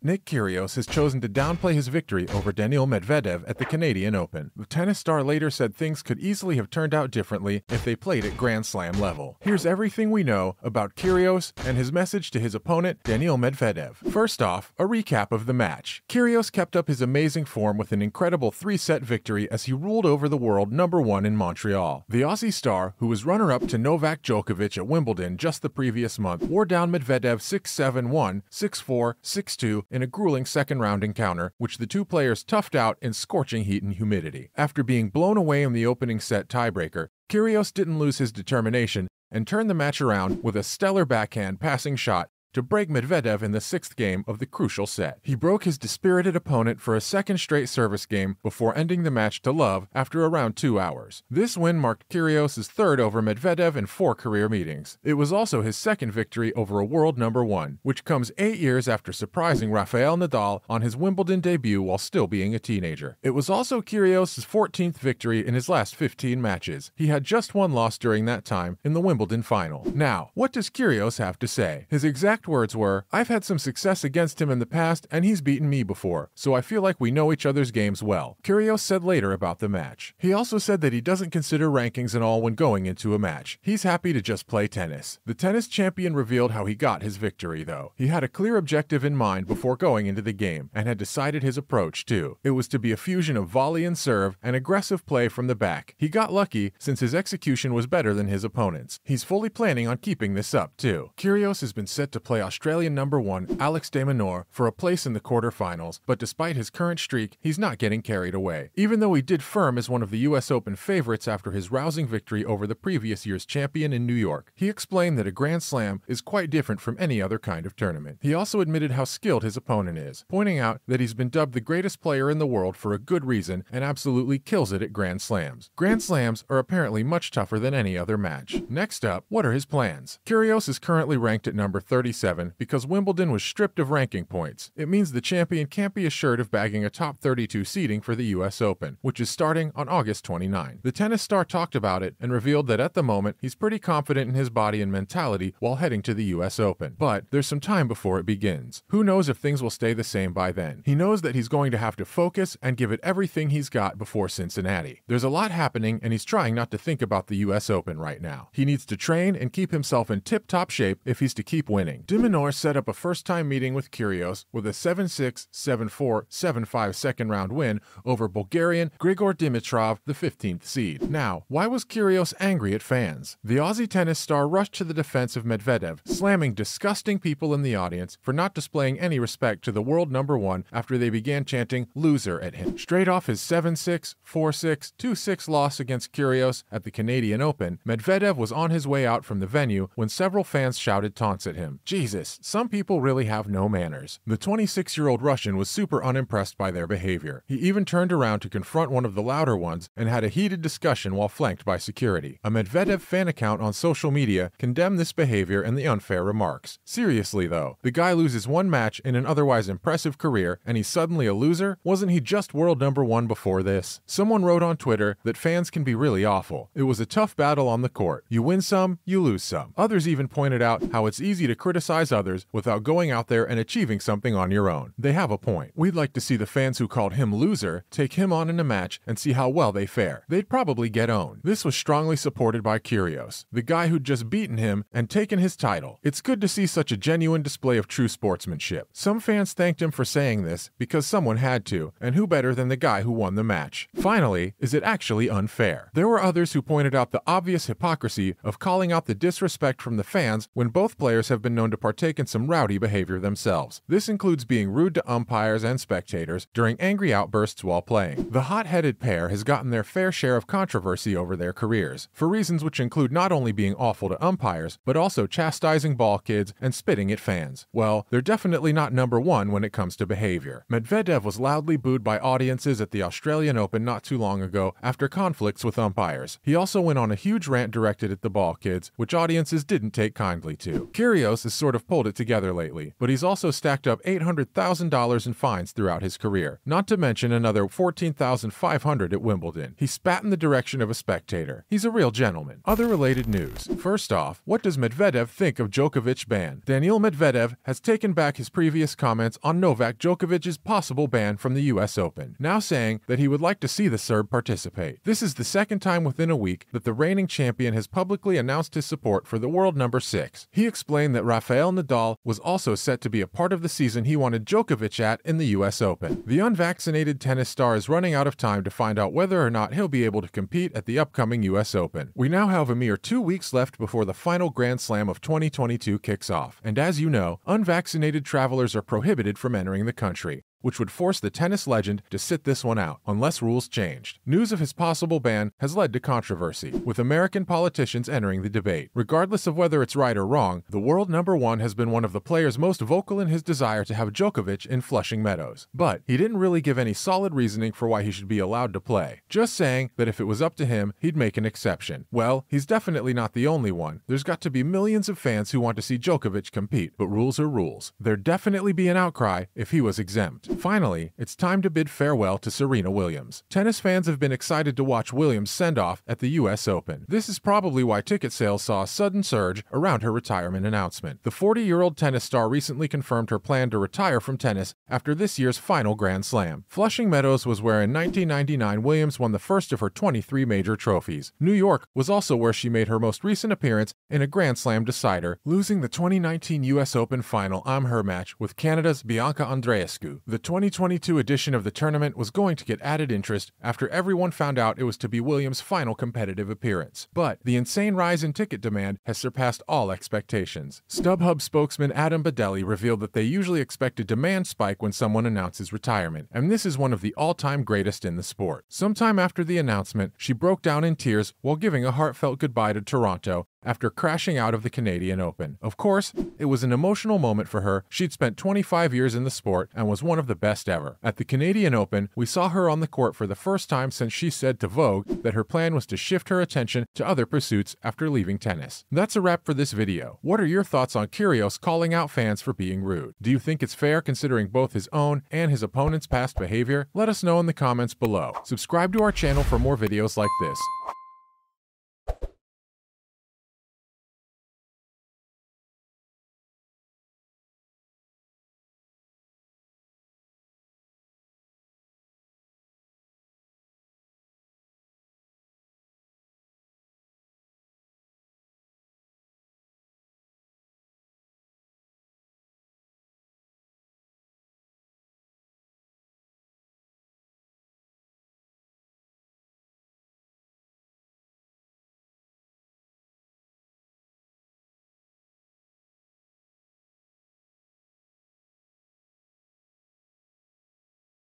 Nick Kyrgios has chosen to downplay his victory over Danii Medvedev at the Canadian Open. The tennis star later said things could easily have turned out differently if they played at Grand Slam level. Here's everything we know about Kyrgios and his message to his opponent Danii Medvedev. First off, a recap of the match. Kyrgios kept up his amazing form with an incredible 3-set victory as he ruled over the world #1 in Montreal. The Aussie star, who was runner-up to Novak Djokovic at Wimbledon just the previous month, wore down Medvedev 6-7-1, 6-4, 6-2 in a grueling second-round encounter, which the two players toughed out in scorching heat and humidity. After being blown away in the opening set tiebreaker, Kyrgios didn't lose his determination and turned the match around with a stellar backhand passing shot to break Medvedev in the 6th game of the crucial set. He broke his dispirited opponent for a second straight service game before ending the match to love after around 2 hours. This win marked Kyrgios' 3rd over Medvedev in 4 career meetings. It was also his 2nd victory over a world #1, which comes 8 years after surprising Rafael Nadal on his Wimbledon debut while still being a teenager. It was also Kyrgios' 14th victory in his last 15 matches. He had just one loss during that time in the Wimbledon final. Now, what does Kyrgios have to say? His exact words were, "I've had some success against him in the past and he's beaten me before, so I feel like we know each other's games well," Kyrgios said later about the match. He also said that he doesn't consider rankings and all when going into a match. He's happy to just play tennis. The tennis champion revealed how he got his victory, though. He had a clear objective in mind before going into the game and had decided his approach too. It was to be a fusion of volley and serve and aggressive play from the back. He got lucky since his execution was better than his opponent's. He's fully planning on keeping this up too. Kyrgios has been set to play Australian #1 Alex de Minaur for a place in the quarterfinals, but despite his current streak, he's not getting carried away. Even though he did firm as one of the US Open favorites after his rousing victory over the previous year's champion in New York, he explained that a Grand Slam is quite different from any other kind of tournament. He also admitted how skilled his opponent is, pointing out that he's been dubbed the greatest player in the world for a good reason and absolutely kills it at Grand Slams. Grand Slams are apparently much tougher than any other match. Next up, what are his plans? Kyrgios is currently ranked at number 37 because Wimbledon was stripped of ranking points. It means the champion can't be assured of bagging a top 32 seeding for the US Open, which is starting on August 29. The tennis star talked about it and revealed that at the moment he's pretty confident in his body and mentality while heading to the US Open. But there's some time before it begins. Who knows if things will stay the same by then. He knows that he's going to have to focus and give it everything he's got before Cincinnati. There's a lot happening and he's trying not to think about the US Open right now. He needs to train and keep himself in tip-top shape if he's to keep winning. De Minaur set up a first-time meeting with Kyrgios with a 7-6, 7-4, 7-5 second-round win over Bulgarian Grigor Dimitrov, the 15th seed. Now, why was Kyrgios angry at fans? The Aussie tennis star rushed to the defense of Medvedev, slamming disgusting people in the audience for not displaying any respect to the world #1 after they began chanting "loser" at him. Straight off his 7-6, 4-6, 2-6 loss against Kyrgios at the Canadian Open, Medvedev was on his way out from the venue when several fans shouted taunts at him. Jesus, some people really have no manners. The 26-year-old Russian was super unimpressed by their behavior. He even turned around to confront one of the louder ones and had a heated discussion while flanked by security. A Medvedev fan account on social media condemned this behavior and the unfair remarks. Seriously though, the guy loses one match in an otherwise impressive career and he's suddenly a loser? Wasn't he just world #1 before this? Someone wrote on Twitter that fans can be really awful. It was a tough battle on the court. You win some, you lose some. Others even pointed out how it's easy to criticize others without going out there and achieving something on your own. They have a point. We'd like to see the fans who called him loser take him on in a match and see how well they fare. They'd probably get owned. This was strongly supported by Kyrgios, the guy who'd just beaten him and taken his title. It's good to see such a genuine display of true sportsmanship. Some fans thanked him for saying this because someone had to, and who better than the guy who won the match? Finally, is it actually unfair? There were others who pointed out the obvious hypocrisy of calling out the disrespect from the fans when both players have been known to partake in some rowdy behavior themselves. This includes being rude to umpires and spectators during angry outbursts while playing. The hot-headed pair has gotten their fair share of controversy over their careers, for reasons which include not only being awful to umpires, but also chastising ball kids and spitting at fans. Well, they're definitely not #1 when it comes to behavior. Medvedev was loudly booed by audiences at the Australian Open not too long ago after conflicts with umpires. He also went on a huge rant directed at the ball kids, which audiences didn't take kindly to. Kyrgios is sort of pulled it together lately, but he's also stacked up $800,000 in fines throughout his career, not to mention another $14,500 at Wimbledon. He spat in the direction of a spectator. He's a real gentleman. Other related news. First off, what does Medvedev think of Djokovic's ban? Danii Medvedev has taken back his previous comments on Novak Djokovic's possible ban from the US Open, now saying that he would like to see the Serb participate. This is the second time within a week that the reigning champion has publicly announced his support for the world number 6. He explained that Rafael Nadal was also set to be a part of the season he wanted Djokovic at in the US Open. The unvaccinated tennis star is running out of time to find out whether or not he'll be able to compete at the upcoming US Open. We now have a mere 2 weeks left before the final Grand Slam of 2022 kicks off, and as you know, unvaccinated travelers are prohibited from entering the country, which would force the tennis legend to sit this one out, unless rules changed. News of his possible ban has led to controversy, with American politicians entering the debate. Regardless of whether it's right or wrong, the world number 1 has been one of the players most vocal in his desire to have Djokovic in Flushing Meadows. But he didn't really give any solid reasoning for why he should be allowed to play, just saying that if it was up to him, he'd make an exception. Well, he's definitely not the only one. There's got to be millions of fans who want to see Djokovic compete, but rules are rules. There'd definitely be an outcry if he was exempt. Finally, it's time to bid farewell to Serena Williams. Tennis fans have been excited to watch Williams' send-off at the US Open. This is probably why ticket sales saw a sudden surge around her retirement announcement. The 40-year-old tennis star recently confirmed her plan to retire from tennis after this year's final Grand Slam. Flushing Meadows was where in 1999 Williams won the first of her 23 major trophies. New York was also where she made her most recent appearance in a Grand Slam decider, losing the 2019 US Open final her match with Canada's Bianca Andreescu. The 2022 edition of the tournament was going to get added interest after everyone found out it was to be Williams' final competitive appearance. But the insane rise in ticket demand has surpassed all expectations. StubHub spokesman Adam Badelli revealed that they usually expect a demand spike when someone announces retirement, and this is one of the all-time greatest in the sport. Sometime after the announcement, she broke down in tears while giving a heartfelt goodbye to Toronto after crashing out of the Canadian Open. Of course, it was an emotional moment for her. She'd spent 25 years in the sport and was one of the best ever. At the Canadian Open, we saw her on the court for the first time since she said to Vogue that her plan was to shift her attention to other pursuits after leaving tennis. That's a wrap for this video. What are your thoughts on Kyrgios calling out fans for being rude? Do you think it's fair considering both his own and his opponent's past behavior? Let us know in the comments below. Subscribe to our channel for more videos like this.